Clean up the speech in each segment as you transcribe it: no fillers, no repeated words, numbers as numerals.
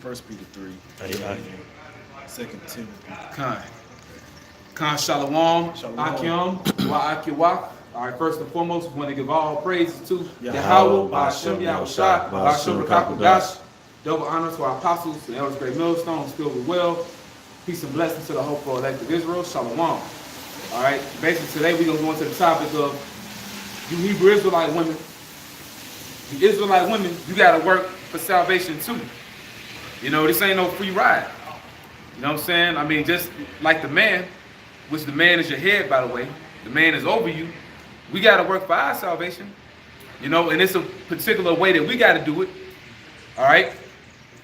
First Peter 3. Second Timothy. Khan Shalom, Shalom. Akim, Wa Akiwak. All right, first and foremost, we want to give all praises to Yahweh, Yahweh, Ba'ashem Yahushua, Ba'ashem Rakakudash. Double honor to our apostles and elders, great millstones filled with well. Peace and blessings to the hopeful elect of Israel. Shalom. All right, basically today we're going to go into the topic of you Hebrew Israelite women. You Israelite women, you got to work for salvation too. You know, this ain't no free ride. You know what I'm saying? I mean, just like the man, which the man is your head, by the way. The man is over you. We got to work for our salvation. You know, and it's a particular way that we got to do it. All right?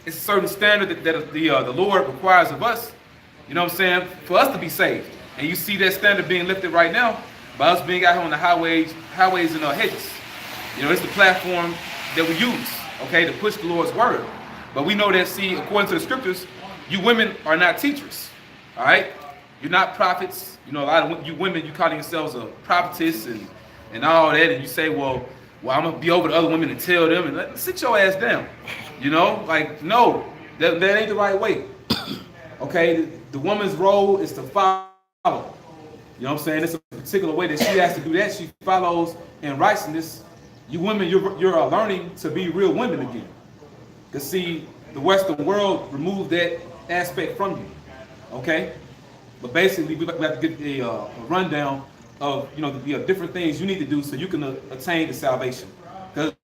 It's a certain standard that the Lord requires of us. You know what I'm saying? For us to be saved. And you see that standard being lifted right now by us being out here on the highways and hedges. You know, it's the platform that we use, okay, to push the Lord's word. But we know that, see, according to the scriptures, you women are not teachers, all right? You're not prophets. You know, a lot of you women, you call yourselves a prophetess and all that, and you say, well, I'm going to be over to other women and tell them, and sit your ass down. You know, like, no, that ain't the right way. Okay, the woman's role is to follow. You know what I'm saying? It's a particular way that she has to do that. She follows in righteousness. You women, you're learning to be real women again. Because see, the Western world removed that aspect from you. Okay? But basically, we have to get a rundown of, you know, the different things you need to do so you can attain the salvation. Because,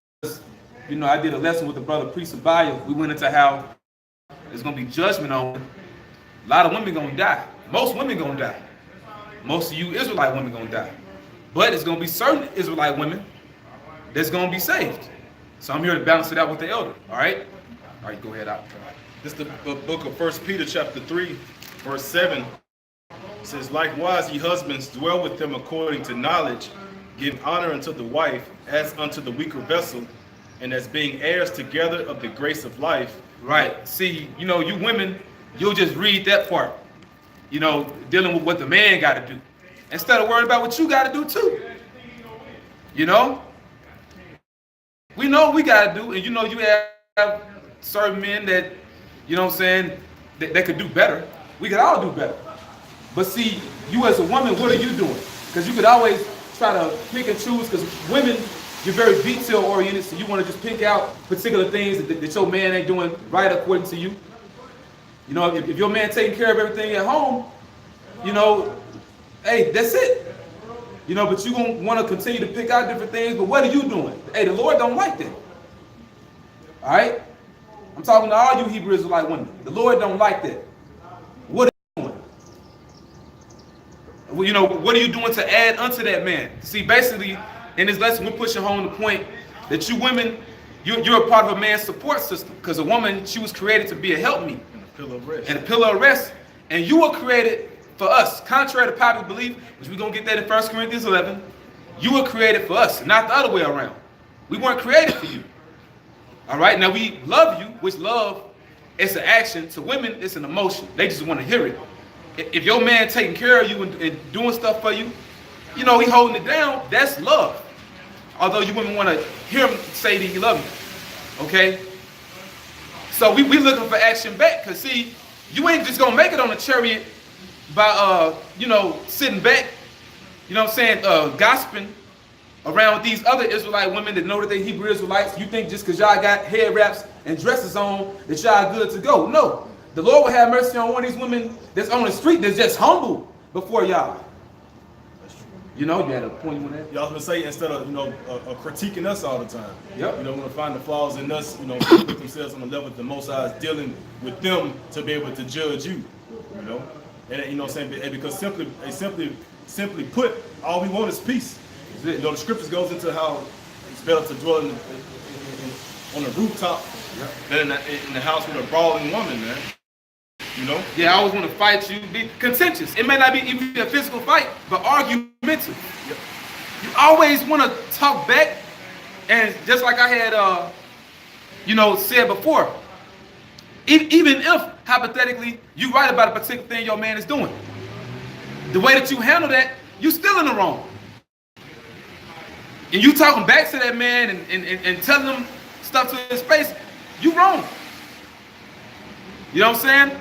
you know, I did a lesson with the brother Priest of Bio. We went into how there's going to be judgment on them. A lot of women going to die. Most women going to die. Most of you Israelite women going to die. But it's going to be certain Israelite women that's going to be saved. So I'm here to balance it out with the elder. All right? All right, go ahead out. This is the book of First Peter chapter 3, verse 7. It says, likewise, ye husbands, dwell with them according to knowledge, give honor unto the wife as unto the weaker vessel, and as being heirs together of the grace of life. Right. See, you know, you women, you'll just read that part, you know, dealing with what the man got to do, instead of worrying about what you got to do too. You know? We know what we got to do, and you know you have certain men that, you know what I'm saying, that could do better. We could all do better. But see, you as a woman, what are you doing? Because you could always try to pick and choose, because women, you're very detail oriented, so you want to just pick out particular things that your man ain't doing right according to you. You know, if your man taking care of everything at home, you know, hey, that's it. You know, but you're going to want to continue to pick out different things, but what are you doing? Hey, the Lord don't like that. All right? I'm talking to all you Hebrew Israelite women. The Lord don't like that. What are you doing? Well, you know, what are you doing to add unto that man? See, basically, in this lesson, we're pushing home the point that you women, you're a part of a man's support system. Because a woman, she was created to be a helpmeet. And a pillar of rest. And a pillar of rest. And you were created for us. Contrary to popular belief, which we're going to get that in 1 Corinthians 11, you were created for us, not the other way around. We weren't created for you. All right? Now, we love you, which love is an action. To women, it's an emotion. They just want to hear it. If your man taking care of you and doing stuff for you, you know, he holding it down, that's love. Although you wouldn't want to hear him say that he love you. Okay? So we looking for action back. Because, see, you ain't just going to make it on a chariot by, you know, sitting back, you know what I'm saying, gossiping around with these other Israelite women that know that they Hebrew Israelites. You think just because y'all got hair wraps and dresses on that y'all good to go. No. The Lord will have mercy on one of these women that's on the street that's just humble before y'all. You know, you had a point you want to add? Y'all gonna say, instead of, you know, critiquing us all the time. Yep. You know, want to find the flaws in us, you know, put themselves on the level that the Most High is dealing with them to be able to judge you. You know? And you know what I'm saying? And because simply put, all we want is peace. You know, the scriptures goes into how it's better to dwell on the rooftop than in the house with a brawling woman, man. You know? Yeah, I always want to fight you, be contentious. It may not be even a physical fight, but argumentative. Yep. You always want to talk back, and just like I had, you know, said before, even if, hypothetically, you right about a particular thing your man is doing, the way that you handle that, you still in the wrong. And you talking back to that man and telling him stuff to his face, you wrong. You know what I'm saying?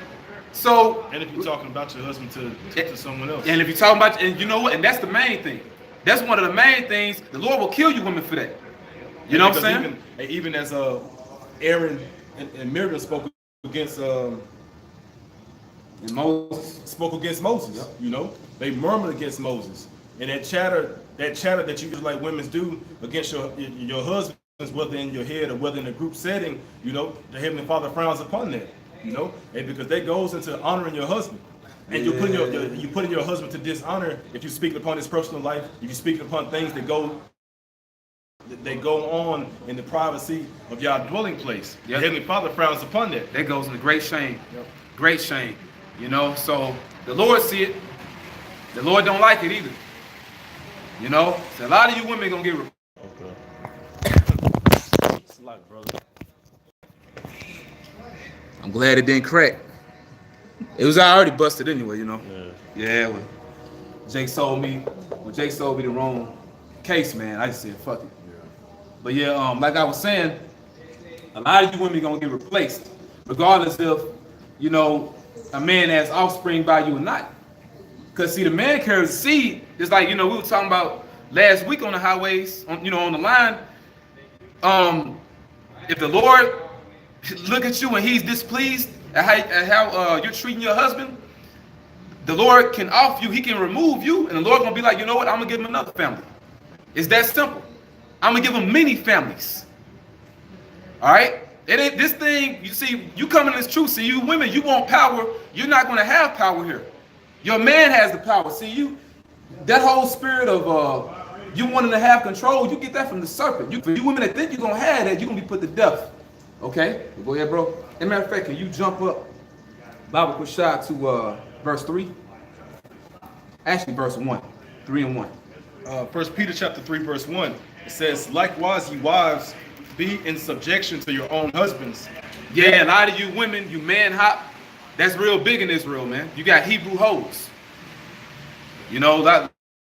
So, and if you're talking about your husband to someone else, and if you're talking about, and you know what, and that's the main thing. That's one of the main things. The Lord will kill you women for that. You know what I'm saying? Even as Aaron and Miriam spoke against and Moses. Yep. You know, they murmured against Moses, and that chatter that you like women do against your husbands, whether in your head or whether in a group setting, you know, the Heavenly Father frowns upon that. You know, and because that goes into honoring your husband, and you're putting your husband to dishonor if you're speaking upon his personal life, if you're speaking upon things that go on in the privacy of your dwelling place. Yep. The Heavenly Father frowns upon that. That goes into great shame. Yep. Great shame. You know, so the Lord see it. The Lord don't like it either. You know, so a lot of you women gonna get. It's like, brother. I'm glad it didn't crack. It was already busted anyway, you know. Yeah. When Jake sold me the wrong case, man, I just said fuck it. Yeah. But yeah, like I was saying, a lot of you women gonna get replaced, regardless if, you know, a man has offspring by you or not. Cause see, the man carries the seed. It's like, you know, we were talking about last week on the highways, on the line. If the Lord look at you and he's displeased at how you're treating your husband, the Lord can off you, he can remove you, and the Lord gonna be like, you know what, I'm gonna give him another family. It's that simple. I'm gonna give him many families. All right? It ain't this thing, you see, you come in this truth, see, you women, you want power, you're not gonna have power here. Your man has the power. See, you, that whole spirit of you wanting to have control, you get that from the serpent. For you women that think you're gonna have that, you're gonna be put to death. Okay, go ahead, bro. As a matter of fact, can you jump up, Bible Kushah, to verse 3? Actually, verse 1, 3 and 1. 1 Peter chapter 3, verse 1. It says, likewise, ye wives, be in subjection to your own husbands. Yeah, a lot of you women, you man hop, that's real big in Israel, man. You got Hebrew hoes. You know, a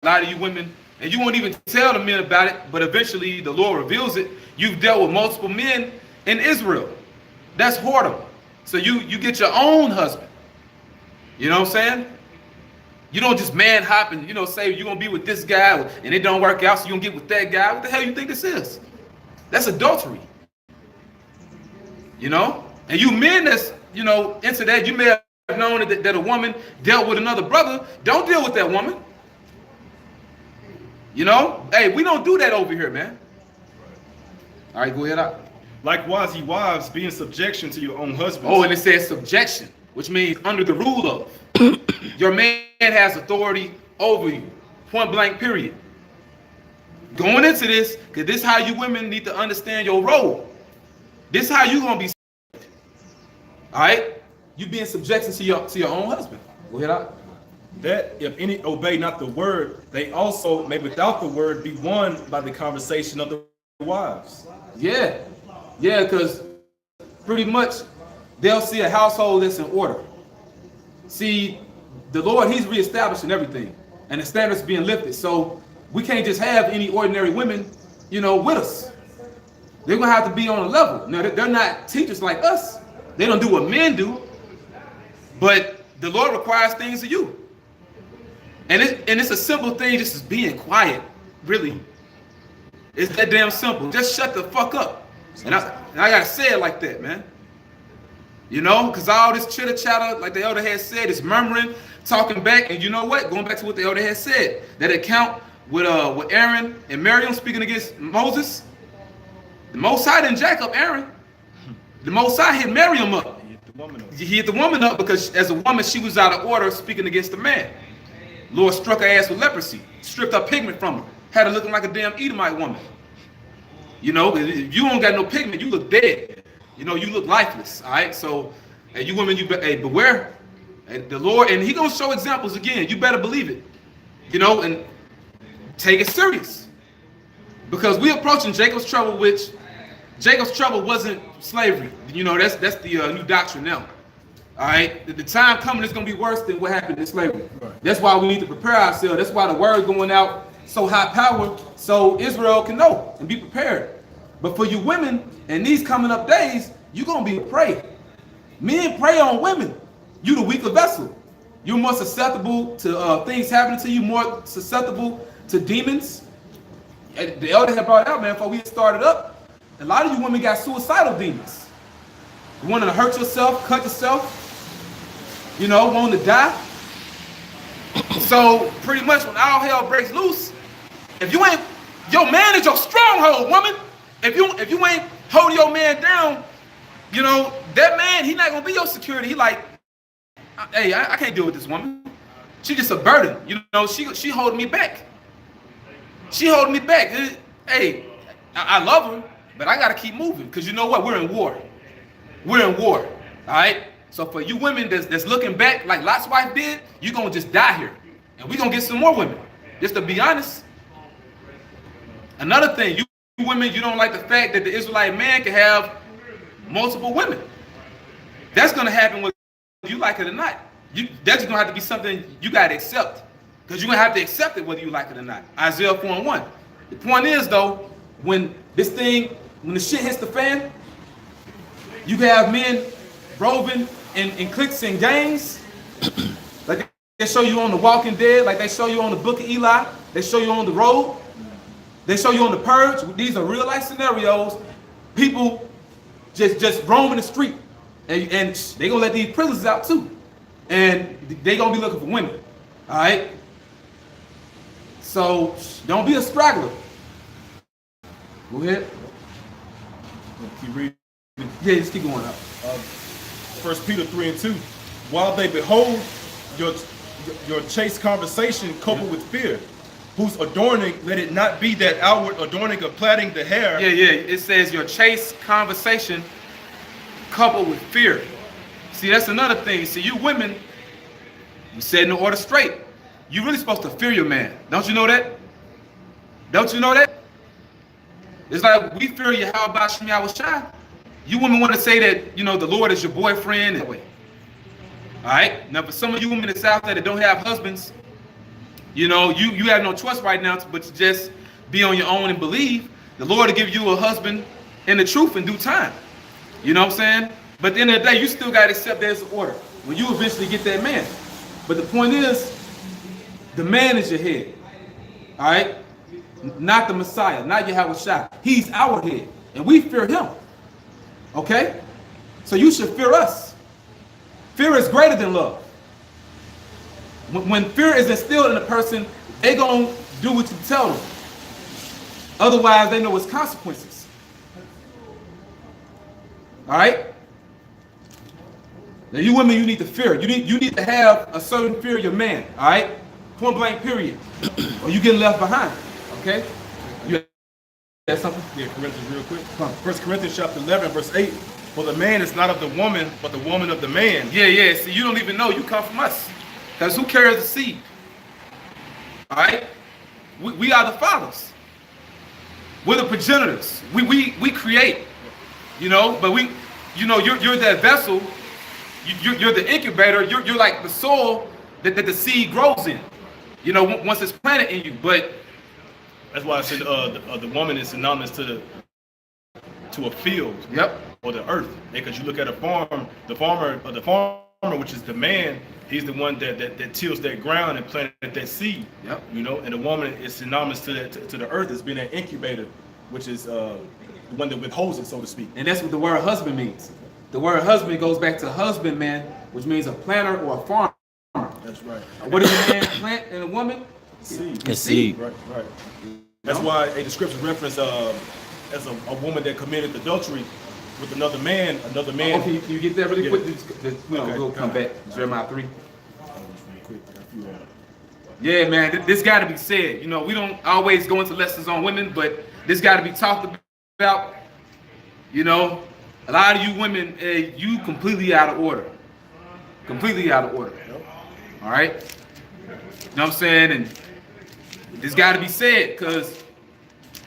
lot of you women, and you won't even tell the men about it, but eventually the Lord reveals it. You've dealt with multiple men in Israel. That's whoredom. So you get your own husband. You know what I'm saying? You don't just man hop and, you know, say you're going to be with this guy and it don't work out, so you're going to get with that guy. What the hell you think this is? That's adultery. You know? And you men that's, you know, into that, you may have known that a woman dealt with another brother. Don't deal with that woman. You know? Hey, we don't do that over here, man. All right, go ahead out. Likewise, ye wives, be in subjection to your own husbands. Oh, and it says subjection, which means under the rule of. Your man has authority over you. Point blank, period. Going into this, because this is how you women need to understand your role. This is how you going to be. All right? You be in subjection to your own husband. Go ahead out. That if any obey not the word, they also may without the word be won by the conversation of the wives. Yeah. Yeah, because pretty much they'll see a household that's in order. See, the Lord, he's reestablishing everything and the standards being lifted. So we can't just have any ordinary women, you know, with us. They're going to have to be on a level. Now, they're not teachers like us. They don't do what men do. But the Lord requires things of you. And it's a simple thing, just as being quiet, really. It's that damn simple. Just shut the fuck up. And I gotta say it like that, man. You know, because all this chitter chatter, like the elder had said, is murmuring, talking back, and you know what? Going back to what the elder had said, that account with Aaron and Miriam speaking against Moses. The Most High didn't jack up Aaron. The Most High hit Miriam up. He hit the woman up because as a woman, she was out of order speaking against the man. Lord struck her ass with leprosy, stripped her pigment from her, had her looking like a damn Edomite woman. You know, if you don't got no pigment, you look dead. You know, you look lifeless. All right. So, and you women, beware. And the Lord, and he gonna show examples again. You better believe it. You know, and take it serious, because we approaching Jacob's trouble, which Jacob's trouble wasn't slavery. You know, that's the new doctrine now. All right. The time coming is gonna be worse than what happened in slavery. Right. That's why we need to prepare ourselves. That's why the word going out so high power, so Israel can know and be prepared. But for you women in these coming up days, you're gonna be afraid. Men prey on women. You the weaker vessel. You're more susceptible to things happening to you, more susceptible to demons. And the elder had brought it out, man, before we started up. A lot of you women got suicidal demons. You wanting to hurt yourself, cut yourself, you know, wanting to die. So pretty much when all hell breaks loose, if you ain't, your man is your stronghold, woman. If you ain't holding your man down, you know, that man, he not gonna be your security. He like, hey, I can't deal with this woman. She just a burden, you know. She holding me back. She holding me back. Hey, I love her, but I gotta keep moving because you know what? We're in war. We're in war. All right. So for you women that's looking back like Lot's wife did, you're gonna just die here, and we're gonna get some more women. Just to be honest. Another thing, you women, you don't like the fact that the Israelite man can have multiple women. That's gonna happen whether you like it or not. That's gonna have to be something you gotta accept, because you're gonna have to accept it whether you like it or not. Isaiah 4:1. The point is though, when the shit hits the fan, you can have men roving in cliques and gangs, like they show you on The Walking Dead, like they show you on the Book of Eli, they show you on The Road, they show you on The Purge. These are real life scenarios. People just roaming the street, and they gonna let these prisoners out too, and they gonna be looking for women. All right. So don't be a straggler. Go ahead. Keep reading. Yeah, just keep going up. 1 Peter 3:2. While they behold your chaste conversation coupled with fear, whose adorning, let it not be that outward adorning of plaiting the hair. Yeah. It says your chaste conversation coupled with fear. See, that's another thing. See, you women, you setting the order straight. You're really supposed to fear your man. Don't you know that? Don't you know that? It's like we fear you. How about Shem Yahushua? You women want to say that, you know, the Lord is your boyfriend. That way. All right. Now, for some of you women that's out there that don't have husbands, you know, you have no choice right now but to just be on your own and believe. The Lord will give you a husband in the truth in due time. You know what I'm saying? But at the end of the day, you still got to accept there's an order when you eventually get that man. But the point is, the man is your head. All right? Not the Messiah, not Yahushua. He's our head, and we fear him. Okay? So you should fear us. Fear is greater than love. When fear is instilled in a person, they gonna do what you tell them. Otherwise, they know its consequences. All right? Now, you women, you need to fear. You need to have a certain fear of your man. All right? Point blank, period. Or you getting left behind. Okay? You have something? Yeah, Corinthians real quick. 1 Corinthians chapter 11, verse 8. For the man is not of the woman, but the woman of the man. Yeah. See, you don't even know you come from us. Because who carries the seed? All right? We are the fathers. We're the progenitors. We create. You know, but you're that vessel. You're the incubator. You're like the soil that the seed grows in. You know, once it's planted in you. But that's why I said the woman is synonymous to a field. Yep. Or the earth. Because you look at a farm, the farmer, which is the man, he's the one that tills that ground and planted that seed. Yep. You know, and the woman is synonymous to the earth as being an incubator, which is the one that withholds it, so to speak. And that's what the word husband means. The word husband goes back to husbandman, which means a planter or a farmer. That's right. What does a man plant in a woman? Seed. A seed. Right. That's why a description reference as a woman that committed adultery with another man. Okay, can you get that really quick? We'll come back. Jeremiah 3. Yeah, man, this got to be said. You know, we don't always go into lessons on women, but this got to be talked about. You know, a lot of you women, you completely out of order. Completely out of order. All right? You know what I'm saying? And this got to be said because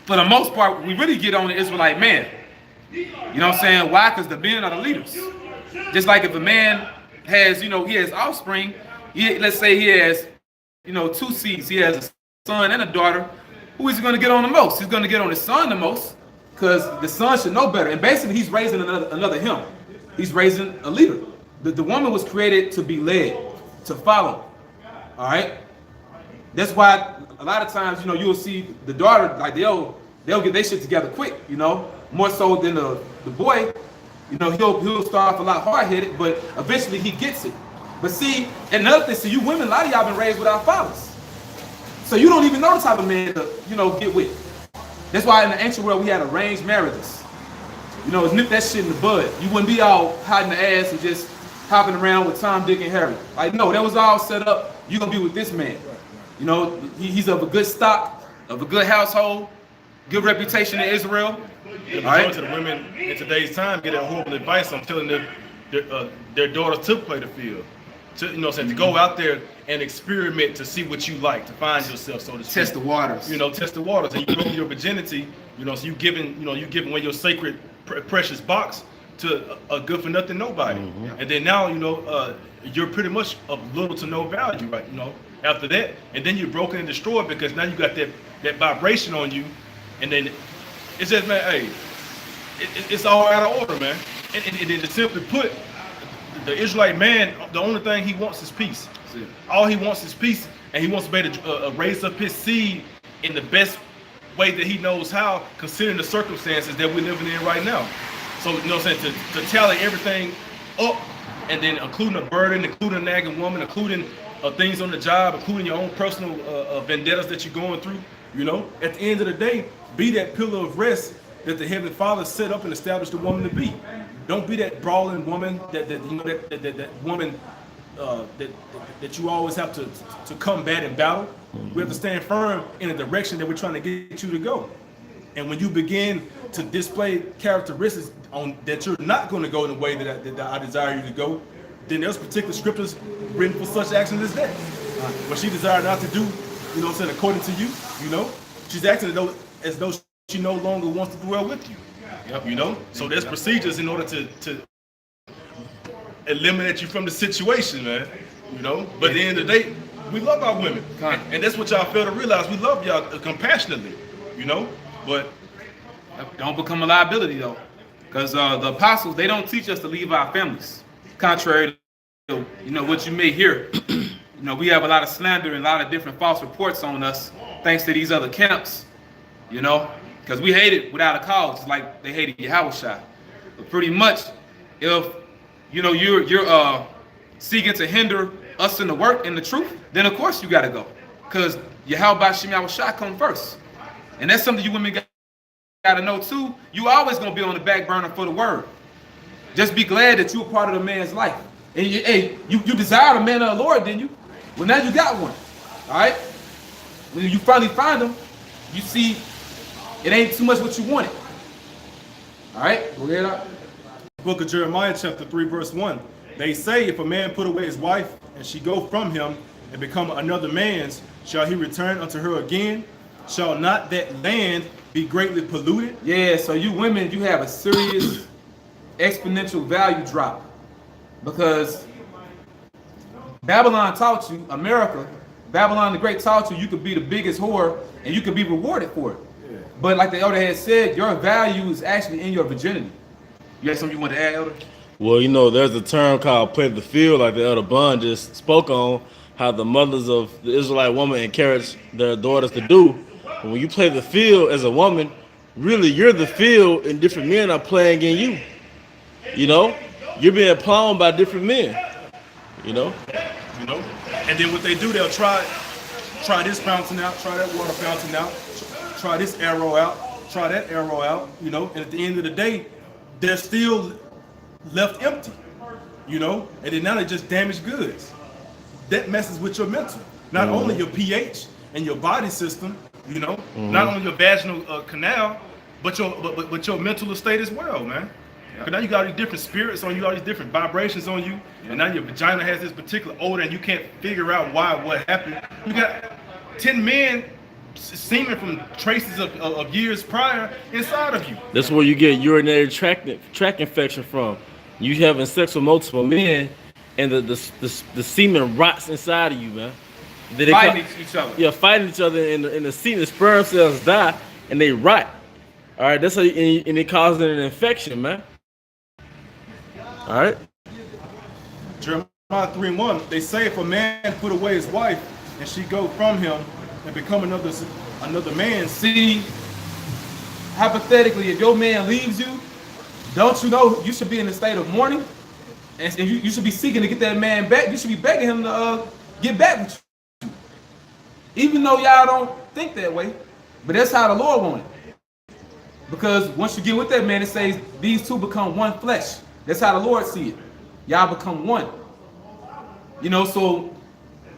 for the most part, we really get on the Israelite man. You know what I'm saying? Why? Because the men are the leaders. Just like if a man has, he has offspring, let's say he has, 2 seeds. He has a son and a daughter. Who is he going to get on the most? He's going to get on his son the most because the son should know better. And basically, he's raising another him. He's raising a leader. The woman was created to be led, to follow. All right. That's why a lot of times, you know, you'll see the daughter, like they'll get their shit together quick, you know, more so than the boy. You know, he'll start off a lot hard-headed, but eventually he gets it. But see, and another thing, so you women, a lot of y'all been raised without fathers. So you don't even know the type of man to, you know, get with. That's why in the ancient world we had arranged marriages. You know, nip that shit in the bud. You wouldn't be all hiding the ass and just hopping around with Tom, Dick, and Harry. Like, no, that was all set up. You're gonna be with this man. You know, he's of a good stock, of a good household, good reputation in Israel. The majority of the women in today's time get that horrible advice on telling their daughters to play the field. To, you know, to go out there and experiment to see what you like, to find yourself, so to speak. Test the waters. You know, test the waters. And you lose your virginity, you know, so you giving away your sacred, precious box to a good for nothing nobody. Mm-hmm. And then now, you know, you're pretty much of little to no value, right? You know, after that, and then you're broken and destroyed because now you got that vibration on you, and then it's just, man, hey, it's all out of order, man. And then to simply put, the Israelite man, the only thing he wants is peace. All he wants is peace, and he wants to be able to raise up his seed in the best way that he knows how, considering the circumstances that we're living in right now. So, you know what I'm saying, to tally everything up, and then including a burden, including a nagging woman, including things on the job, including your own personal vendettas that you're going through, you know, at the end of the day, be that pillar of rest that the Heavenly Father set up and established the woman to be. Don't be that brawling woman, that woman that you always have to combat in battle. We have to stand firm in the direction that we're trying to get you to go. And when you begin to display characteristics on that you're not going to go in the way that I desire you to go, then there's particular scriptures written for such actions as that. What she desired not to do, you know what I'm saying, according to you, you know, she's acting as though she no longer wants to dwell with you. Yep. You know, so there's procedures in order to eliminate you from the situation, man. You know, but at the end of the day, we love our women, and that's what y'all fail to realize. We love y'all compassionately, you know, but don't become a liability though, because the apostles, they don't teach us to leave our families. Contrary to, you know, what you may hear, you know, we have a lot of slander and a lot of different false reports on us, thanks to these other camps, you know. Because we hate it without a cause, just like they hated Yahushua. But pretty much, if you know you're seeking to hinder us in the work and the truth, then of course you got to go. Because Yahushua come first, and that's something you women got to know too. You always gonna be on the back burner for the word. Just be glad that you're a part of the man's life. And you desired a man of the Lord, didn't you? Well, now you got one. All right. When you finally find him, you see. It ain't too much what you wanted. All right, go ahead. Book of Jeremiah, chapter 3, verse 1. They say, if a man put away his wife, and she go from him, and become another man's, shall he return unto her again? Shall not that land be greatly polluted? Yeah, so you women, you have a serious exponential value drop. Because Babylon taught you, America, Babylon the Great taught you could be the biggest whore, and you could be rewarded for it. But like the elder had said, your value is actually in your virginity. You have something you want to add, elder? Well, you know, there's a term called play the field, like the elder Bun just spoke on, how the mothers of the Israelite woman encourage their daughters to do. And when you play the field as a woman, really you're the field and different men are playing in you. You know, you're being plumbed by different men. You know? You know? And then what they do, they'll try this fountain out, try that water fountain out. Try this arrow out, try that arrow out, you know, and at the end of the day, they're still left empty, you know, and then now they just damaged goods. That messes with your mental, not only your pH and your body system, you know, not only your vaginal canal, but your mental estate as well, man. Because now you got all these different spirits on you, all these different vibrations on you, and now your vagina has this particular odor, and you can't figure out what happened. You got 10 men semen from traces of years prior inside of you. That's where you get urinary tract infection from. You having sex with multiple men, and the semen rots inside of you, man. Fighting each other. Yeah, fighting each other, and the semen, the sperm cells die, and they rot. All right, that's how, and it causes an infection, man. All right. Jeremiah 3:1, they say if a man put away his wife and she go from him and become another man. See, hypothetically, if your man leaves you, don't you know you should be in a state of mourning? And you should be seeking to get that man back. You should be begging him to get back with you. Even though y'all don't think that way. But that's how the Lord wanted it. Because once you get with that man, it says these two become one flesh. That's how the Lord see it. Y'all become one. You know, so,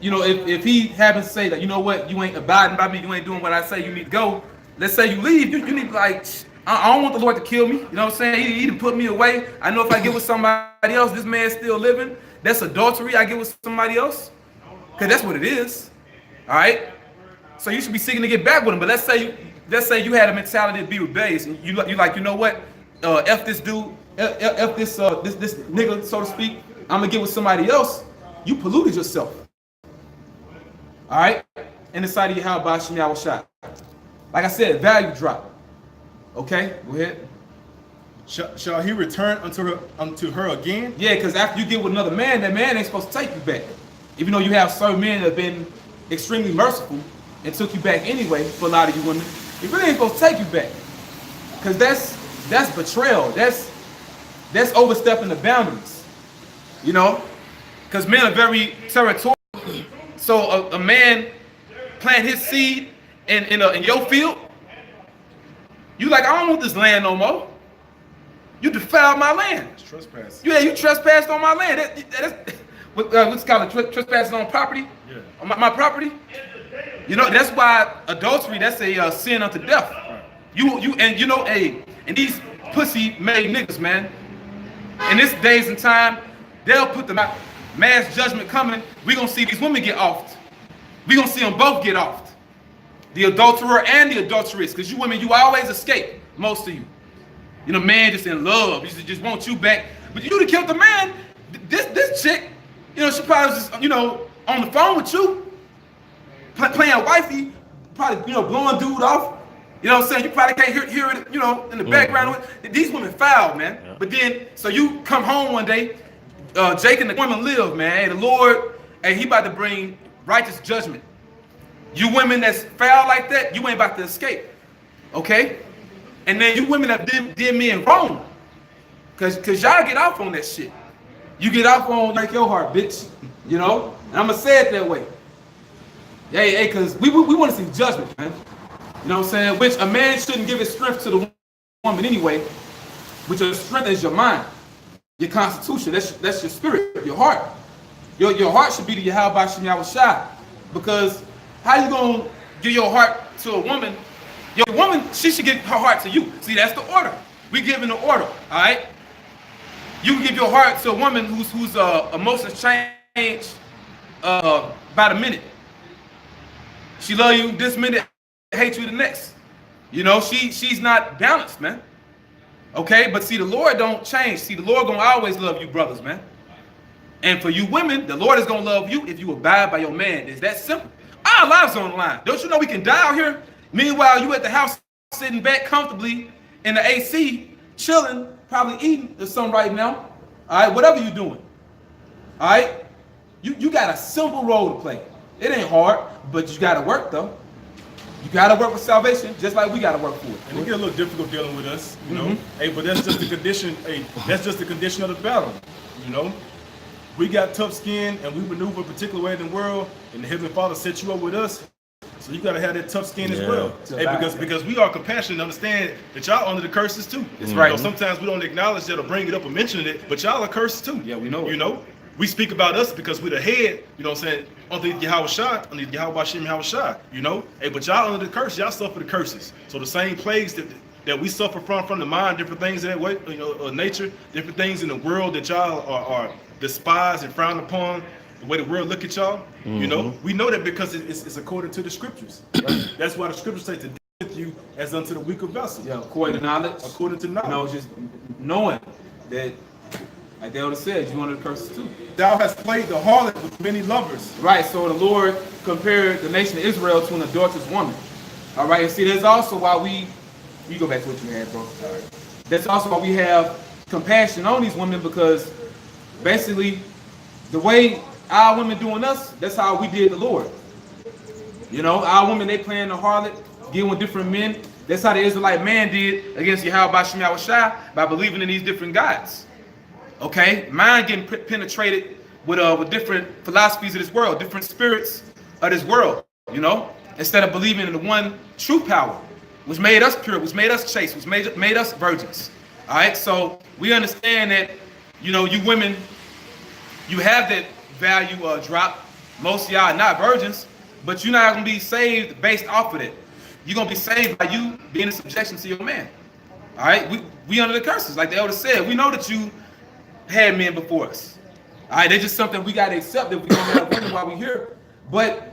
you know, if he happens to say that, you know what, you ain't abiding by me, you ain't doing what I say, you need to go. Let's say you leave, you need to like, I don't want the Lord to kill me. You know what I'm saying? He didn't put me away. I know if I get with somebody else, this man's still living. That's adultery. I get with somebody else. Because that's what it is. All right? So you should be seeking to get back with him. But let's say you had a mentality to be rebellious. And you like, you know what? F this dude, F this nigga, so to speak. I'm going to get with somebody else. You polluted yourself. All right? In the sight of Yahweh Shem Yahushua. Like I said, value drop. Okay, go ahead. Shall he return unto her again? Yeah, because after you get with another man, that man ain't supposed to take you back. Even though you have certain men that have been extremely merciful and took you back anyway, for a lot of you women, he really ain't supposed to take you back. Because that's betrayal. That's overstepping the boundaries. You know? Because men are very territorial. So a man plant his seed in your field. You like, I don't want this land no more. You defiled my land. It's trespass. Yeah, you trespassed on my land. That's what's called trespassing on property. Yeah. On my property. You know, that's why adultery, that's a sin unto death. Right. You know, and these pussy made niggas, man. In this days and time, they'll put the mass judgment coming. We're gonna see these women get offed. We're gonna see them both get offed. The adulterer and the adulteress, because you women, you always escape, most of you. You know, man just in love, he just want you back. But you to kill the man, this chick, you know, she probably was just, you know, on the phone with you, playing wifey, probably, you know, blowing dude off. You know what I'm saying? You probably can't hear it, you know, in the background. These women foul, man. Yeah. But then, so you come home one day, Jake and the women live, man. Hey, the Lord, hey, he about to bring righteous judgment. You women that's foul like that, you ain't about to escape, okay? And then you women that did men wrong, cause y'all get off on that shit. You get off on like your heart, bitch, you know? And I'm gonna say it that way. Hey, cause we want to see judgment, man. You know what I'm saying? Which a man shouldn't give his strength to the woman anyway, which your strength is your mind, your constitution, that's your spirit, your heart. Your heart should be to Yahweh Shem Yahushua, because how you gonna give your heart to a woman? Your woman, she should give her heart to you. See, that's the order. We giving the order, all right? You can give your heart to a woman whose emotions change by the minute. She love you this minute, hate you the next. You know, she's not balanced, man. Okay, but see, the Lord don't change. See, the Lord gonna always love you, brothers, man. And for you women, the Lord is gonna love you if you abide by your man. It's that simple. Our lives on the line. Don't you know we can die out here? Meanwhile, you at the house sitting back comfortably in the AC, chilling, probably eating or something right now. All right, whatever you're doing. All right, you got a simple role to play. It ain't hard, but you got to work though. You got to work for salvation, just like we got to work for it. And it get a little difficult dealing with us, you know. Hey, but that's just the condition. Hey, that's just the condition of the battle, you know. We got tough skin and we maneuver a particular way in the world, and the Heavenly Father set you up with us. So you gotta have that tough skin as well. Hey, because we are compassionate and understand that y'all under the curses too. That's right. You know, sometimes we don't acknowledge that or bring it up or mention it, but y'all are cursed too. Yeah, we know it. You know, we speak about us because we're the head, you know what I'm saying, underneath Yahweh Shem Yahushua, you know. Hey, but y'all under the curse, y'all suffer the curses. So the same plagues that we suffer from the mind, different things in that way, you know, nature, different things in the world that y'all are despised and frowned upon, the way the world look at y'all, you know, we know that because it's according to the scriptures. Right? That's why the scriptures say to deal with you as unto the weaker vessel. Yeah, according to knowledge. According to knowledge. You know, just knowing that, like the elder said, you under the curses too. Thou hast played the harlot with many lovers. Right, so the Lord compared the nation of Israel to an adulterous woman. All right, and see, that's also why you go back to what you had, bro. All right. That's also why we have compassion on these women, because basically the way our women doing us, that's how we did the Lord. You know, our women, they playing the harlot, getting with different men. That's how the Israelite man did against Yahweh Shem Yahushua, by believing in these different gods. Okay, mind getting penetrated with different philosophies of this world, different spirits of this world. You know, instead of believing in the one true power, which made us pure, which made us chaste, which made us virgins. All right, so we understand that, you know, you women, you have that value drop. Most of y'all are not virgins, but you're not gonna be saved based off of it. You're gonna be saved by you being in subjection to your man. All right, we under the curses, like the elder said. We know that you had men before us. All right, they're just something we gotta accept that we don't have women while we're here. But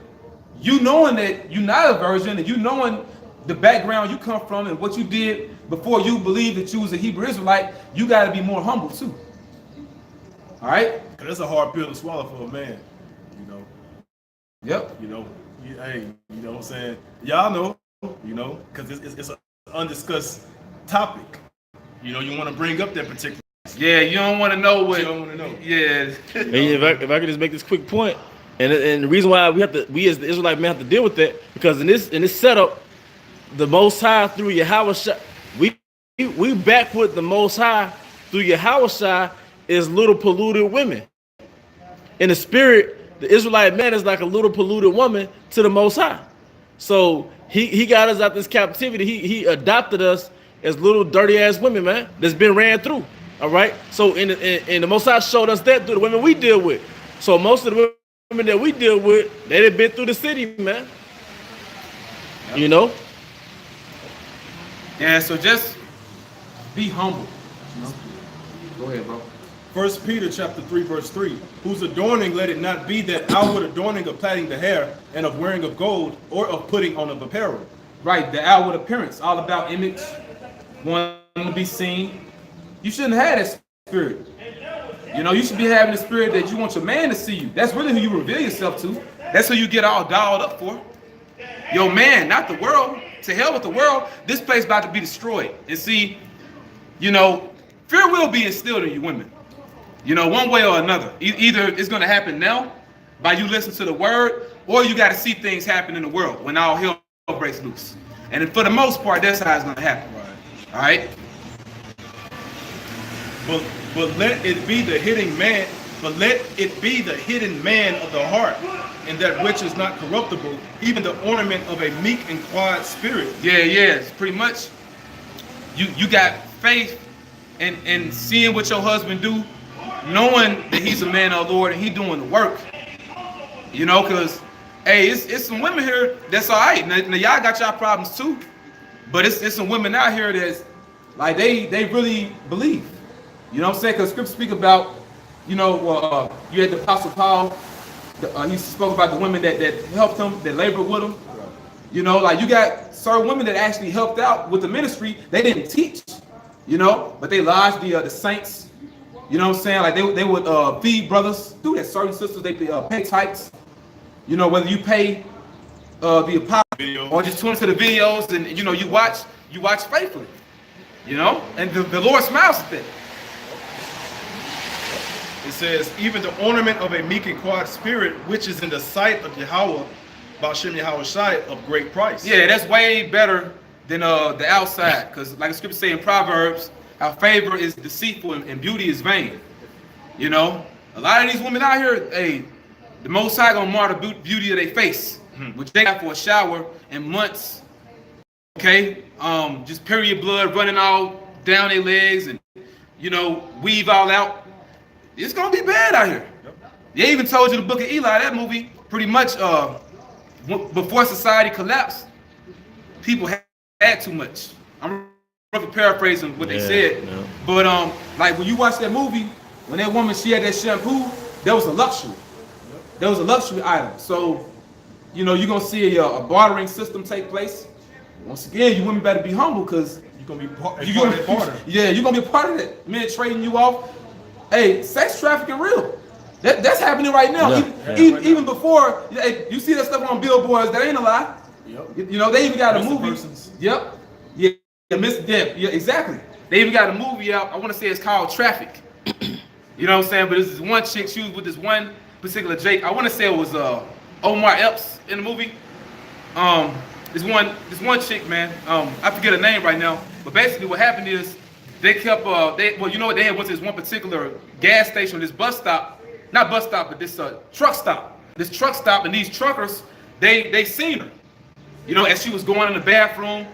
you knowing that you're not a virgin, and you knowing the background you come from and what you did before you believed that you was a Hebrew Israelite, you got to be more humble too. All right? Cause that's a hard pill to swallow for a man, you know. Yep. You know, hey, you know what I'm saying? Y'all know, you know, because it's an undiscussed topic. You know, you want to bring up that particular. Yeah, you don't want to know what. You don't want to know. Yeah. And if I could just make this quick point, and the reason why we as the Israelite men have to deal with that, because in this setup, the Most High through Yahweh, we back with the Most High through Yahweh is little polluted women. In the spirit, the Israelite man is like a little polluted woman to the Most High. So he got us out this captivity. He adopted us as little dirty ass women, man, that's been ran through. All right. So in the Most High showed us that through the women we deal with. So most of the women that we deal with, they have been through the city, man. Yep. You know. Yeah, so just be humble. You know? Go ahead, bro. 1 Peter chapter 3, verse 3. Whose adorning let it not be that outward adorning of plaiting the hair and of wearing of gold or of putting on of apparel. Right, the outward appearance, all about image, wanting to be seen. You shouldn't have that spirit. You know, you should be having the spirit that you want your man to see you. That's really who you reveal yourself to. That's who you get all dolled up for. Your man, not the world. To hell with the world. This place about to be destroyed. And see, you know, fear will be instilled in you women. You know, one way or another. Either it's going to happen now by you listening to the word, or you got to see things happen in the world when all hell breaks loose. And for the most part, that's how it's going to happen. Right. All right? But let it be the hidden man, but let it be the hidden man of the heart, and that which is not corruptible, even the ornament of a meek and quiet spirit. Yeah, it's pretty much you got faith in seeing what your husband do, knowing that he's a man of the Lord and he doing the work. You know, because hey, it's some women here that's all right. Now y'all got y'all problems too, but it's some women out here that's like they really believe. You know what I'm saying? Because scripture speak about, you know, you had the Apostle Paul. He spoke about the women that helped him, that labored with him. You know, like you got certain women that actually helped out with the ministry. They didn't teach, you know, but they lodged the saints. You know what I'm saying? Like they would feed brothers through that. Certain sisters, they pay tithes. You know, whether you pay the apostle or just tune into the videos and, you know, you watch faithfully. You know, and the Lord smiles at that. It says, even the ornament of a meek and quiet spirit, which is in the sight of Yahweh, Ba'ashem Yahushai, of great price. Yeah, that's way better than the outside. Because like the scripture say in Proverbs, our favor is deceitful and beauty is vain. You know, a lot of these women out here, hey, the Most High gonna mar the beauty of their face, which they got for a shower in months. Okay, just period blood running all down their legs and, you know, weave all out. It's gonna be bad out here. Yep. They even told you the book of Eli, that movie, pretty much before society collapsed, people had too much. I'm roughly paraphrasing what they said. No. But like when you watch that movie, when that woman, she had that shampoo, that was a luxury. Yep. That was a luxury item. So, you know, you're gonna see a bartering system take place. Once again, you women better be humble, because you're gonna be part of that. Yeah, you're gonna be a part of that. Men trading you off. Hey, sex trafficking real. That's happening right now. Yeah, even before, you see that stuff on billboards, that ain't a lie. Yep. You know, they even got a movie. Persons. Yep. Yeah, exactly. They even got a movie out. I want to say it's called Traffic. You know what I'm saying? But this is one chick. She was with this one particular Jake. I want to say it was Omar Epps in the movie. This one chick, man. I forget her name right now. But basically, what happened is they kept well, you know what? They had went to this one particular gas station, this bus stop, not bus stop, but this truck stop. This truck stop, and these truckers, they seen her, you know, as she was going in the bathroom.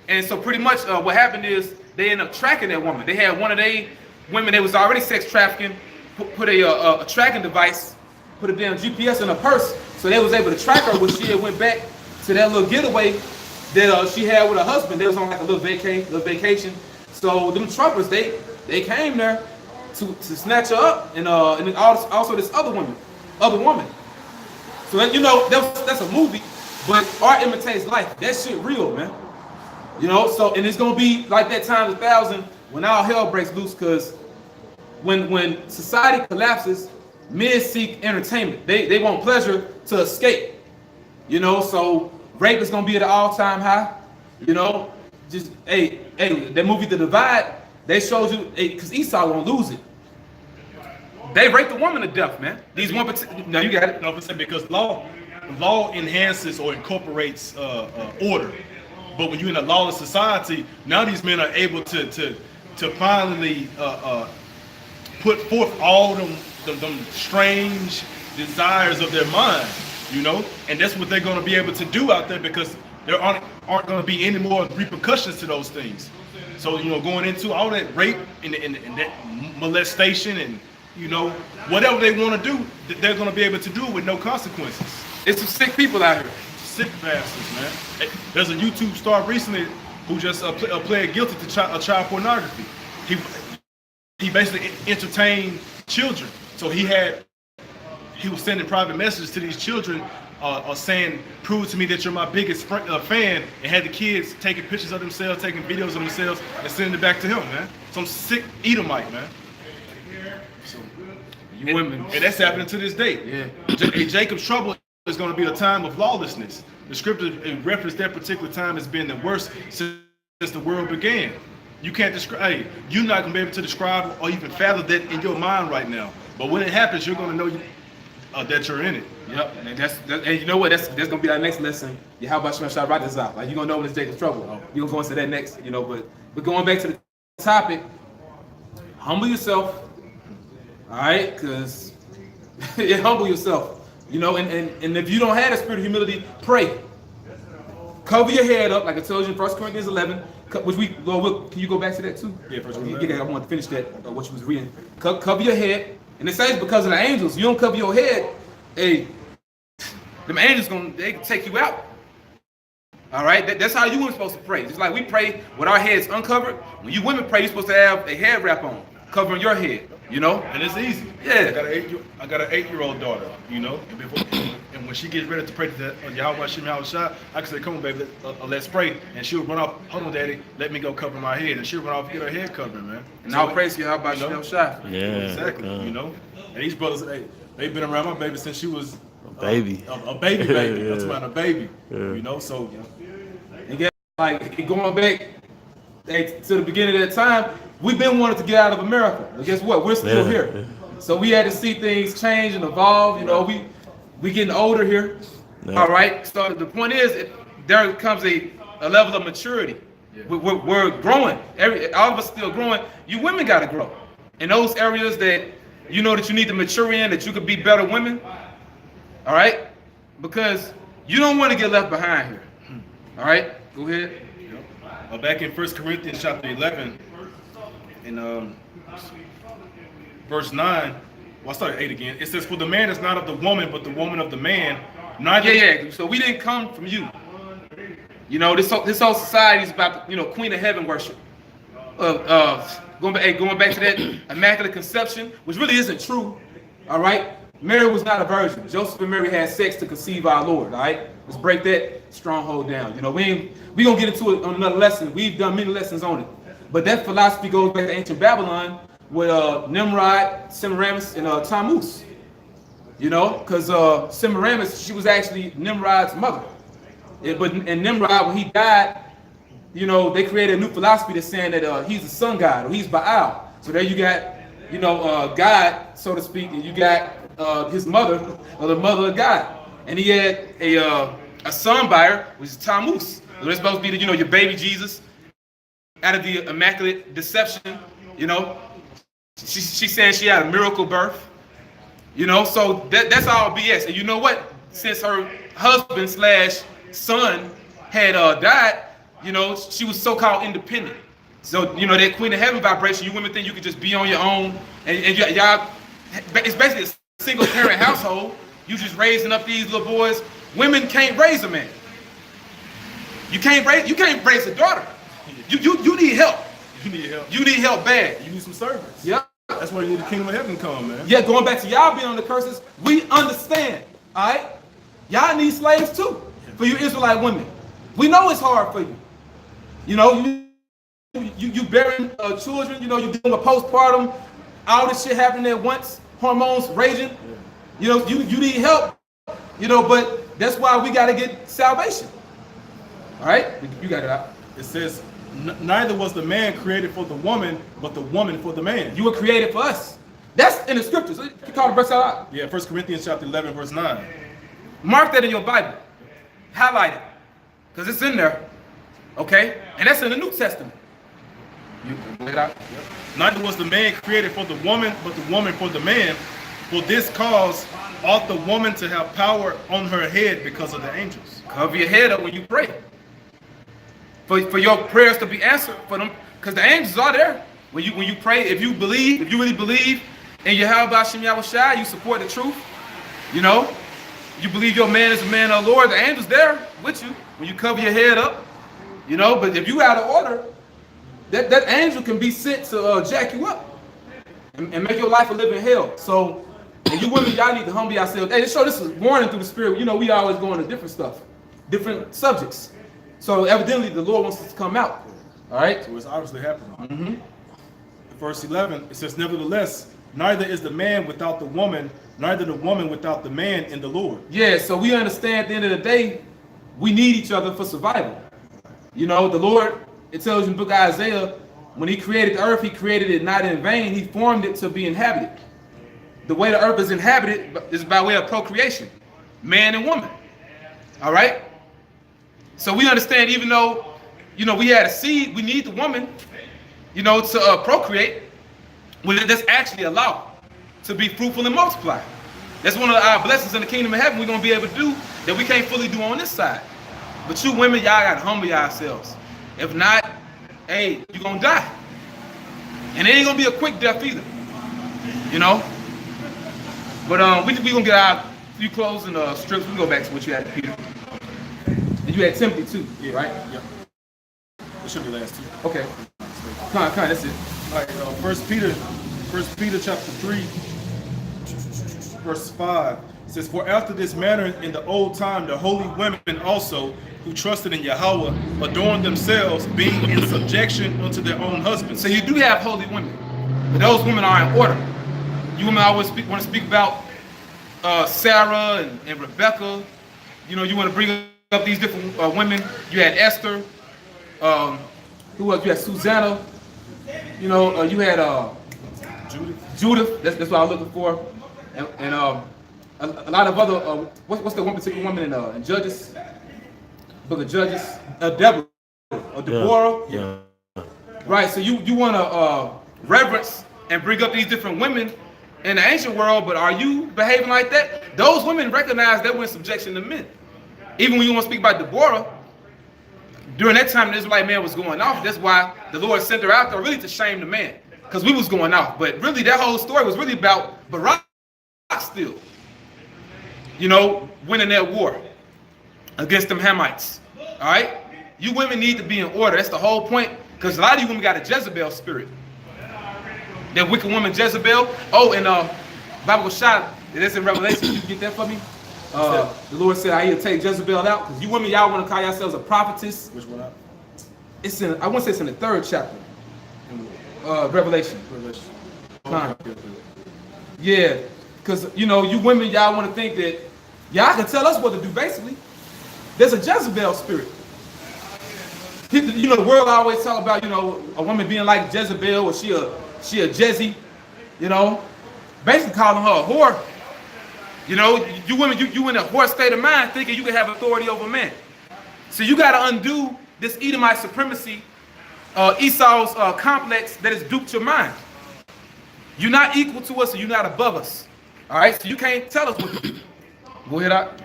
And so pretty much what happened is they ended up tracking that woman. They had one of they women that was already sex trafficking, put a tracking device, put a damn GPS in her purse, so they was able to track her when she had went back to that little getaway that she had with her husband. They was on like a little vacation. So them truckers, they came there to snatch her up, and also this other woman. So that, you know, that's a movie, but art imitates life. That shit real, man. You know, so, and it's gonna be like that times 1,000 when all hell breaks loose, because when society collapses, men seek entertainment. They want pleasure to escape. You know, so rape is gonna be at an all-time high. You know, just hey, that movie The Divide, they showed you, because Esau won't lose it. They raped the woman to death, man. These one particular, no, you got it. No, because law enhances or incorporates order. But when you're in a lawless society, now these men are able to finally put forth all them strange desires of their mind, you know, and that's what they're going to be able to do out there, because there aren't going to be any more repercussions to those things. So, you know, going into all that rape and that molestation and, you know, whatever they want to do, they're going to be able to do it with no consequences. It's some sick people out here. Sick bastards, man. There's a YouTube star recently who just pled guilty to child pornography. He basically entertained children. So he was sending private messages to these children saying, "Prove to me that you're my biggest fan," and had the kids taking pictures of themselves, taking videos of themselves, and sending it back to him, man. Some sick Edomite, man. So, women. And that's happening to this day. Yeah. Jacob's trouble is going to be a time of lawlessness. The scripture referenced that particular time as being the worst since the world began. You can't describe. Hey, you're not going to be able to describe or even fathom that in your mind right now. But when it happens, you're going to know that you're in it. Yep. And you know what? That's going to be our next lesson. Yeah, how about Shemashah write this out? Like, you're going to know when it's Jacob's trouble. You're going to go into that next, you know. But going back to the topic, humble yourself. All right, because humble yourself. You know, and if you don't have the spirit of humility, pray. Cover your head up, like I told you in 1 Corinthians 11, which can you go back to that too? Yeah, 1 Corinthians 11. I want to finish that, what you was reading. Cover your head, and it says because of the angels. You don't cover your head, hey, them angels they can take you out. All right, that's how you women supposed to pray. Just like we pray with our heads uncovered. When you women pray, you're supposed to have a head wrap on, covering your head. You know, and it's easy. Yeah. I got an 8-year-old daughter. You know, and when she gets ready to pray to the Yahweh Shem Yahweh Shah, I can say, "Come on, baby, let's pray." And she'll run off. "Hold on, Daddy, let me go cover my head." And she'll run off and get her head covered, man. And I'll praise you. How about Shem Yahweh Shah? Yeah, exactly. You know, and these brothers, they've been around my baby since she was a baby. A baby. Yeah. That's about a baby. Yeah. You know, so and get like going back to the beginning of that time, we've been wanting to get out of America. But guess what? We're still here. So we had to see things change and evolve. You know, we getting older here. Yeah. All right. So the point is, there comes a level of maturity. Yeah. We're growing. All of us still growing. You women got to grow in those areas that you know that you need to mature in, that you could be better women. All right, because you don't want to get left behind here. All right, go ahead. Back in 1 Corinthians chapter 11, in verse 9, well, I started 8 again. It says, "For the man is not of the woman, but the woman of the man." Yeah. So we didn't come from you. You know, this whole society is about, you know, Queen of Heaven worship. Going back to that immaculate conception, which really isn't true. All right, Mary was not a virgin. Joseph and Mary had sex to conceive our Lord. All right, let's break that stronghold down. You know, we gonna get into it on another lesson. We've done many lessons on it, but that philosophy goes back to ancient Babylon with Nimrod, Semiramis, and Tammuz. You know, because Semiramis, she was actually Nimrod's mother. And Nimrod, when he died, you know, they created a new philosophy that's saying that he's the sun god or he's Baal. So there you got, you know, God, so to speak, and you got his mother, or the mother of God. And he had a son by her, which is Tammuz. So that's supposed to be, the, you know, your baby Jesus out of the immaculate deception, you know. She's saying she had a miracle birth, you know, so that's all BS. And you know what? Since her husband / son had died, you know, she was so-called independent. So, you know, that Queen of Heaven vibration, you women think you could just be on your own, and y'all, it's basically a single parent household. You just raising up these little boys. Women can't raise a man. You can't raise a daughter. You need help. You need help. You need help bad. You need some servants. Yeah. That's why you need the kingdom of heaven to come, man. Yeah, going back to y'all being on the curses, we understand. All right? Y'all need slaves too. For you Israelite women. We know it's hard for you. You know, you bearing children, you know, you're dealing with postpartum, all this shit happening at once, hormones raging. Yeah. You know, you need help. You know, but that's why we got to get salvation. All right? You got it out. It says, neither was the man created for the woman, but the woman for the man. You were created for us. That's in the scriptures. You call the verse out. Yeah, 1 Corinthians chapter 11, verse 9. Mark that in your Bible. Highlight it. Because it's in there. Okay? And that's in the New Testament. You can lay it out. Yep. Neither was the man created for the woman, but the woman for the man. For this cause ought the woman to have power on her head because of the angels. Cover your head up when you pray. For your prayers to be answered for them, because the angels are there. When you pray, if you really believe in Yahweh Hashem Yahushua, you support the truth. You know, you believe your man is a man of the Lord, the angels there with you when you cover your head up. You know, but if you out of order, that angel can be sent to jack you up and make your life a living hell. So, and you women, y'all need to humble yourselves. Hey, this is warning through the spirit. You know, we always go into different stuff, different subjects. So evidently the Lord wants us to come out. All right? So it's obviously happening. Mm-hmm. Verse 11, it says, nevertheless, neither is the man without the woman, neither the woman without the man in the Lord. Yeah, so we understand at the end of the day, we need each other for survival. You know, the Lord, it tells you in the book of Isaiah, when he created the earth, he created it not in vain. He formed it to be inhabited. The way the earth is inhabited is by way of procreation, man and woman. All right? So we understand, even though, you know, we had a seed, we need the woman, you know, to procreate. Well, that's actually allowed to be fruitful and multiply. That's one of our blessings in the kingdom of heaven we're going to be able to do that we can't fully do on this side. But you women, y'all got to humble yourselves. If not, hey, you're going to die. And it ain't going to be a quick death either. You know? But we going to get our few closing strips. We go back to what you had, Peter. And you had Timothy too, yeah, right? Yep. It should be last two. Okay. Come on, that's it. All right, 1 Peter chapter 3, verse 5. It says, for after this manner in the old time, the holy women also, who trusted in Yahweh, adorned themselves, being in subjection unto their own husbands. So you do have holy women, but those women are in order. You women always want to speak about Sarah and Rebecca. You know, you want to bring up these different women. You had Esther. Who else? You had Susanna. You know, you had Judith. That's what I was looking for. And a lot of other. What's the one particular woman in Judges? Book of Judges. Deborah. Deborah. Yeah. Right. So you want to reverence and bring up these different women in the ancient world, but are you behaving like that? Those women recognize they were in subjection to men. Even when you want to speak about Deborah, during that time the Israelite man was going off. That's why the Lord sent her out there really to shame the man, because we was going off. But really that whole story was really about Barak still, you know, winning that war against them Hamites. All right? You women need to be in order. That's the whole point, because a lot of you women got a Jezebel spirit. That wicked woman Jezebel. Oh, and Bible shot, that's in Revelation. You can get that for me? The Lord said, I need to take Jezebel out, because you women, y'all want to call yourselves a prophetess. Which one out? It's in, I want to say it's in the 3rd chapter. Revelation. Yeah, because, you know, you women, y'all want to think that y'all can tell us what to do, basically. There's a Jezebel spirit. You know, the world always talk about, you know, a woman being like Jezebel or she a Jezzy, you know, basically calling her a whore. You know, you women, you in a whore state of mind thinking you can have authority over men. So you got to undo this Edomite supremacy, Esau's complex that has duped your mind. You're not equal to us, and you're not above us. All right, so you can't tell us what to do. Go ahead, out.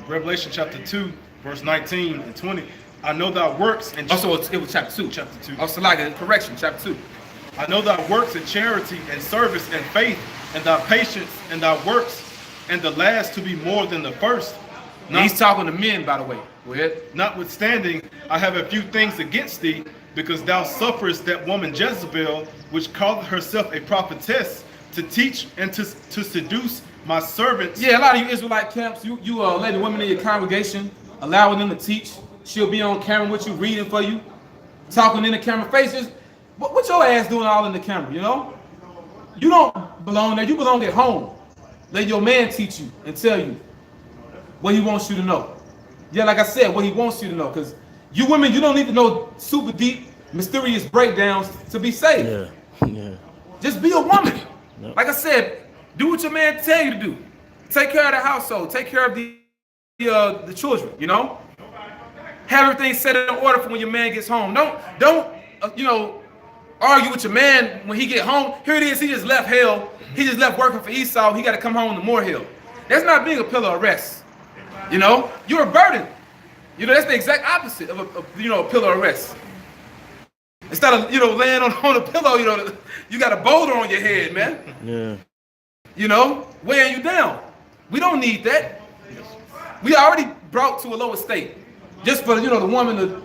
Revelation chapter 2, verse 19 and 20. I know thy works and Also, it was chapter 2. Chapter 2. Oh, so like a correction, chapter 2. I know thy works and charity and service and faith and thy patience and thy works, and the last to be more than the first. He's talking to men, by the way. Go ahead. Notwithstanding, I have a few things against thee, because thou sufferest that woman Jezebel, which calleth herself a prophetess, to teach and to seduce my servants. Yeah, a lot of you Israelite camps, you let the women in your congregation, allowing them to teach. She'll be on camera with you, reading for you, talking in the camera faces. What your ass doing all in the camera, you know? You don't belong there. You belong at home. Let your man teach you and tell you what he wants you to know. Yeah, like I said, what he wants you to know. Because you women, you don't need to know super deep, mysterious breakdowns to be saved. Yeah. Just be a woman. Yep. Like I said, do what your man tell you to do. Take care of the household. Take care of the children, you know? Have everything set in order for when your man gets home. Don't you know, argue with your man when he get home. Here it is, he just left hell. He just left working for Esau. He got to come home to more hell. That's not being a pillar of rest. You know, you're a burden. You know, that's the exact opposite of a pillar of rest. Instead of, laying on a pillow, you got a boulder on your head, man. Yeah. You know, weighing you down. We don't need that. We already brought to a lower state. Just for, the woman to,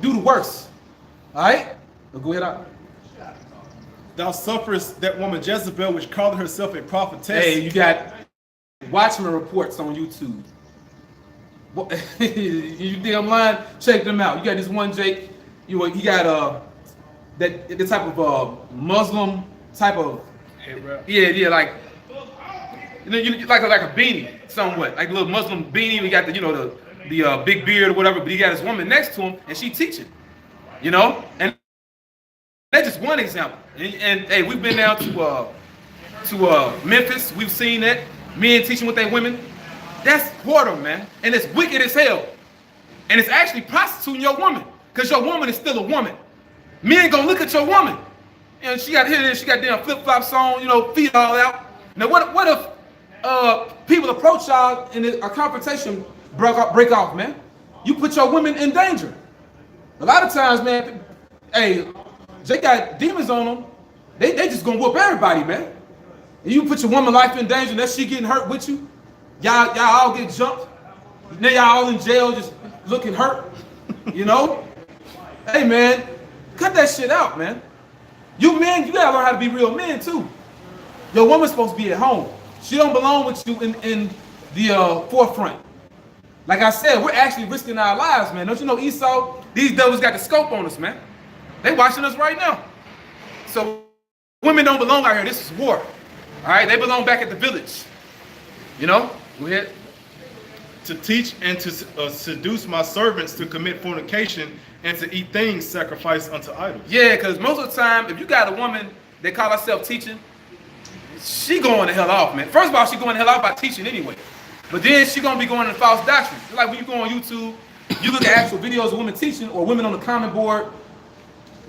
do the worst. All right? Go ahead out. Thou sufferest that woman Jezebel, which called herself a prophetess. Hey, you got Watchman reports on YouTube. You think I'm lying? Check them out. You got this one Jake. He got the type of Muslim type of like like a beanie somewhat, like a little Muslim beanie. We got the big beard or whatever, but he got his woman next to him and she teaching, and that's just one example. And hey, we've been down to Memphis. We've seen that men teaching with their women. That's whoredom, man, and it's wicked as hell. And it's actually prostituting your woman, because your woman is still a woman. Men gonna look at your woman, and she got damn flip flops on, feet all out. Now what if people approach y'all and a confrontation break off, man? You put your women in danger. A lot of times, man, hey, they got demons on them. They just gonna whoop everybody, man. And you put your woman life in danger, and that she getting hurt with you. Y'all all get jumped. Now y'all all in jail just looking hurt. Hey, man, cut that shit out, man. You men, you gotta learn how to be real men too. Your woman's supposed to be at home. She don't belong with you in the forefront. Like I said, we're actually risking our lives, man. Don't you know Esau? These devils got the scope on us, man. They watching us right now. So women don't belong out here. This is war. All right, they belong back at the village. Go ahead. To teach and to seduce my servants to commit fornication and to eat things sacrificed unto idols. Yeah, because most of the time, if you got a woman that call herself teaching, she going the hell off, man. First of all, she going the hell off by teaching anyway. But then she going to be going into false doctrine. It's like when you go on YouTube, you look at actual videos of women teaching or women on the comment board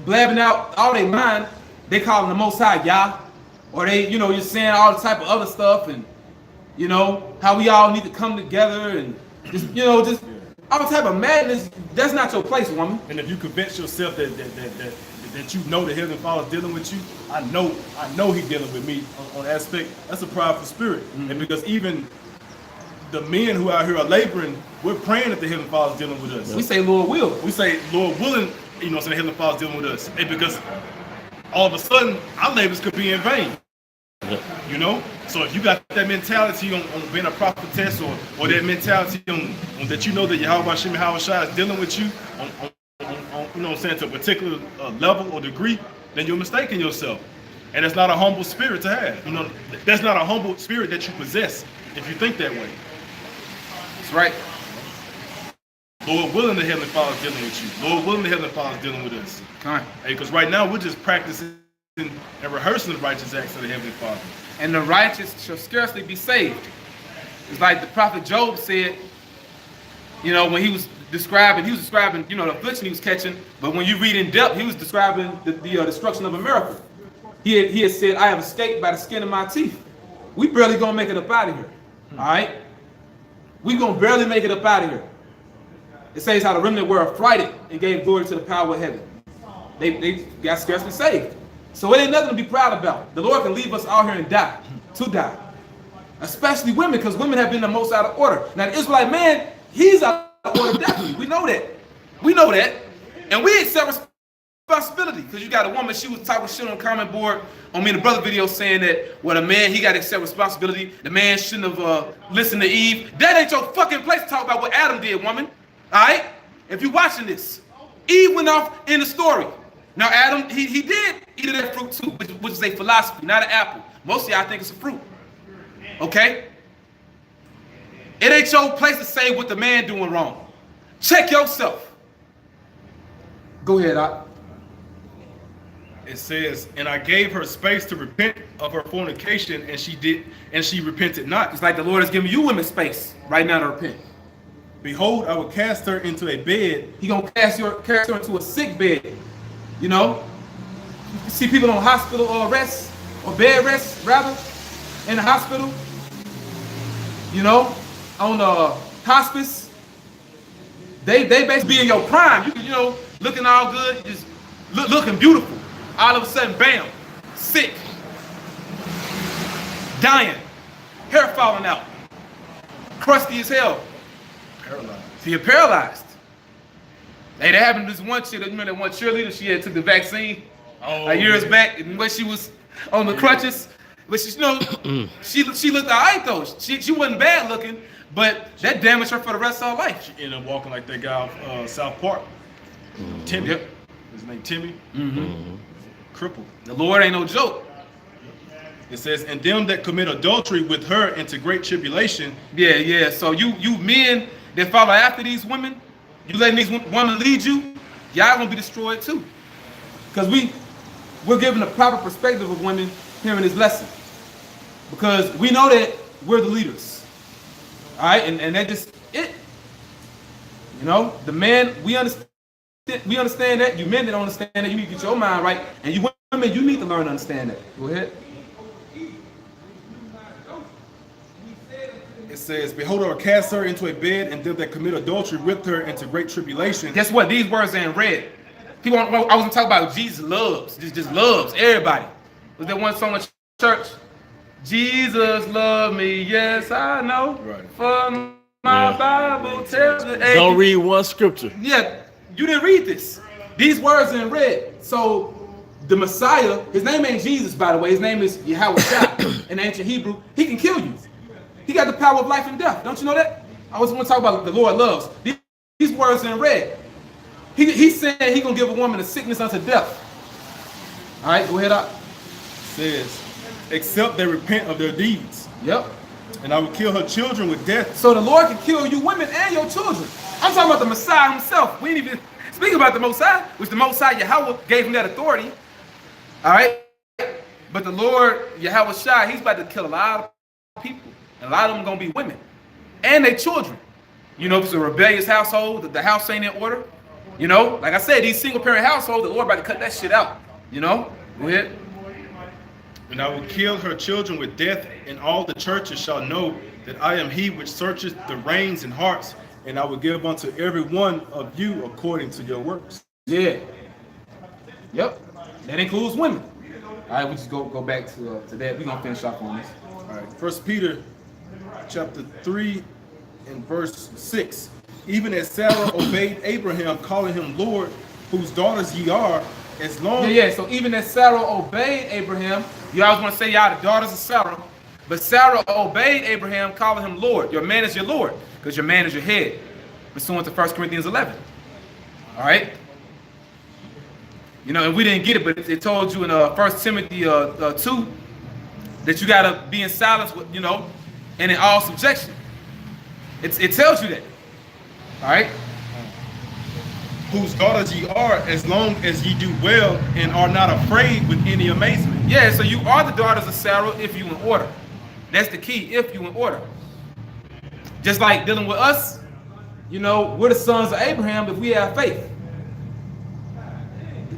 blabbing out all they mind, they calling the Most High Yah. Or they, you're saying all the type of other stuff and, how we all need to come together and just, just all type of madness. That's not your place, woman. And if you convince yourself that the Heavenly Father is dealing with you, I know He's dealing with me on aspect. That's a prideful spirit. Mm-hmm. And because even the men who out here are laboring, we're praying that the Heavenly Father is dealing with us. We say Lord will. We say Lord willing, the Heavenly Father is dealing with us. And because all of a sudden our labors could be in vain. So if you got that mentality on being a prophetess or that mentality on that that Yahweh Shem Shai is dealing with you on to a particular level or degree, then you're mistaking yourself. And that's not a humble spirit to have. That's not a humble spirit that you possess if you think that way. That's right. Lord willing, the Heavenly Father's dealing with you. Lord willing, the Heavenly Father's dealing with us. Kind. Hey, because right now we're just practicing and rehearsing the righteous acts of the Heavenly Father. And the righteous shall scarcely be saved. It's like the prophet Job said, you know, when he was describing, you know, the affliction he was catching, but when you read in depth, he was describing the destruction of America. He had said, I have escaped by the skin of my teeth. We barely gonna make it up out of here. All right? We gonna barely make it up out of here. It says how the remnant were affrighted and gave glory to the power of heaven. They got scarcely saved. So it ain't nothing to be proud about. The Lord can leave us out here and die, to die. Especially women, because women have been the most out of order. Now the Israelite man, he's out of order definitely. We know that. We know that. And we accept responsibility. Because you got a woman, she was talking shit on comment board on me and the brother video saying that when a man, he got to accept responsibility. The man shouldn't have listened to Eve. That ain't your fucking place to talk about what Adam did, woman. All right? If you're watching this, Eve went off in the story. Now Adam, he did eat of that fruit too, which is a philosophy, not an apple. Mostly I think it's a fruit. Okay? It ain't your place to say what the man doing wrong. Check yourself. Go ahead, Doc. It says, and I gave her space to repent of her fornication, and she repented not. It's like the Lord is giving you women space right now to repent. Behold, I will cast her into a bed. He gonna cast her into a sick bed. You know? You see people on hospital arrest, or bed rest rather, in the hospital. You know, on hospice. They basically be in your prime. You know, looking all good, just looking beautiful. All of a sudden, bam, sick, dying, hair falling out, crusty as hell. Paralyzed. So you're paralyzed. Hey, that happened to this one chick. You remember that one cheerleader? She had took the vaccine years back, and when she was on the crutches, but she, you know, she looked alright though. She wasn't bad looking, but that damaged her for the rest of her life. She ended up walking like that guy off South Park. Timmy. Yep. His name Timmy. Crippled. The Lord ain't no joke. It says, and them that commit adultery with her into great tribulation. Yeah. So you men that follow after these women, you letting these women lead you, y'all gonna be destroyed too. Because we're giving the proper perspective of women hearing this lesson. Because we know that we're the leaders. All right, and that just it. You know, the man, we understand that. You men that don't understand that, you need to get your mind right. And you women, you need to learn to understand that. Go ahead. It says, behold, I will cast her into a bed, and them that commit adultery with her into great tribulation. Guess what? These words are in red. People, I was gonna talk about Jesus loves, just loves everybody. Was there one song in church? Jesus loved me, yes I know. Right. For my Bible tells me. Hey, Don't read one scripture. Yeah, you didn't read this. These words are in red. So the Messiah, his name ain't Jesus, by the way. His name is Yahweh in ancient Hebrew. He can kill you. He got the power of life and death. Don't you know that? I always want to talk about the Lord loves. These words are in red. He's saying he gonna give a woman a sickness unto death. All right, go ahead up. Says, except they repent of their deeds. Yep. And I will kill her children with death. So the Lord can kill you women and your children. I'm talking about the Messiah himself. We ain't even speaking about the Most High, which the Most High Yahweh gave him that authority. All right. But the Lord Yahweh Shai, he's about to kill a lot of people. And a lot of them gonna be women and their children. You know, if it's a rebellious household, the house ain't in order. You know, like I said, these single parent households, the Lord about to cut that shit out. You know, go ahead. And I will kill her children with death, and all the churches shall know that I am he which searcheth the reins and hearts, and I will give unto every one of you according to your works. Yeah. Yep. That includes women. All right, we just go back to that. We're gonna finish off on this. All right. 1 Peter chapter 3 and verse 6. Even as Sarah obeyed Abraham, calling him Lord, whose daughters ye are, as long. Yeah. So even as Sarah obeyed Abraham, you always want to say y'all the daughters of Sarah, but Sarah obeyed Abraham, calling him Lord. Your man is your Lord, because your man is your head. Pursuant to 1 Corinthians 11. All right. You know, and we didn't get it, but it told you in 1 Timothy 2 that you gotta be in silence with, you know, and in all subjection. It tells you that. All right. whose daughters ye are, as long as ye do well and are not afraid with any amazement. Yeah, so you are the daughters of Sarah if you in order. That's the key, if you in order. Just like dealing with us, you know, we're the sons of Abraham if we have faith.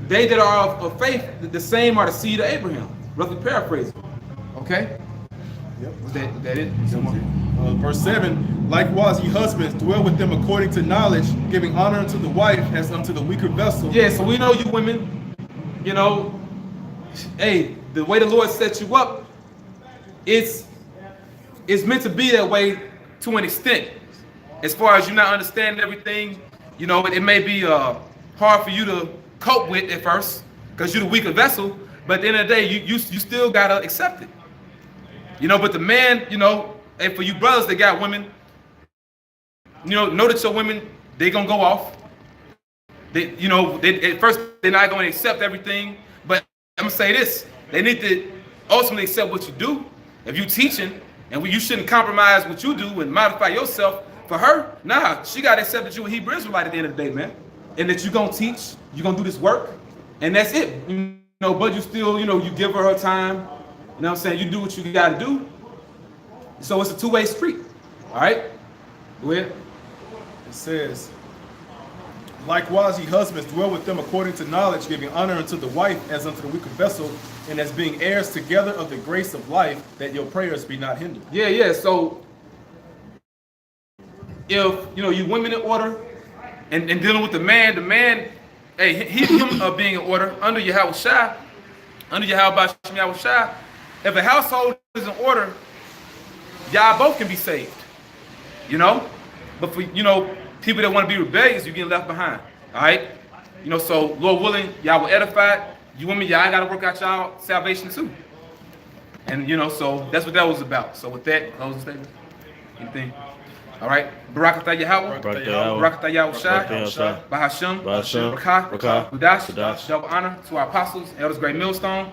They that are of faith, the same are the seed of Abraham. Roughly paraphrasing. Okay? Yep. That it? Verse 7, likewise ye husbands, dwell with them according to knowledge, giving honor unto the wife as unto the weaker vessel. Yeah, so we know you women, you know, hey, the way the Lord set you up, it's meant to be that way to an extent. As far as you not understanding everything, you know, it may be hard for you to cope with at first because you're the weaker vessel, but at the end of the day, you still gotta accept it. You know, but the man, you know, and for you brothers that got women, you know that your women, they gonna go off. They, you know, at first they're not gonna accept everything, but I'm gonna say this: they need to ultimately accept what you do. If you teaching, and you shouldn't compromise what you do and modify yourself for her. Nah, she gotta accept that you a Hebrew Israelite at the end of the day, man, and that you gonna teach, you gonna do this work, and that's it. You know, but you still, you know, you give her time. You know what I'm saying? You do what you gotta do. So it's a two-way street. All right? Go ahead. It says, likewise ye husbands, dwell with them according to knowledge, giving honor unto the wife as unto the weaker vessel, and as being heirs together of the grace of life, that your prayers be not hindered. Yeah. So if, you know, you women in order and dealing with the man, hey, him being in order under Yahweh Shai, under Yahweh Shai, if a household is in order, y'all both can be saved, you know. But for, you know, people that want to be rebellious, you're getting left behind. All right, you know. So Lord willing, y'all will edify. You women, y'all got to work out y'all salvation too. And you know, so that's what that was about. So with that, closing statement. Anything? All right. Barakatah Yahweh. Barakatah Yahweh Shai. Bahashem. Rakah. Kudash. Double honor to our apostles, elders, great millstone.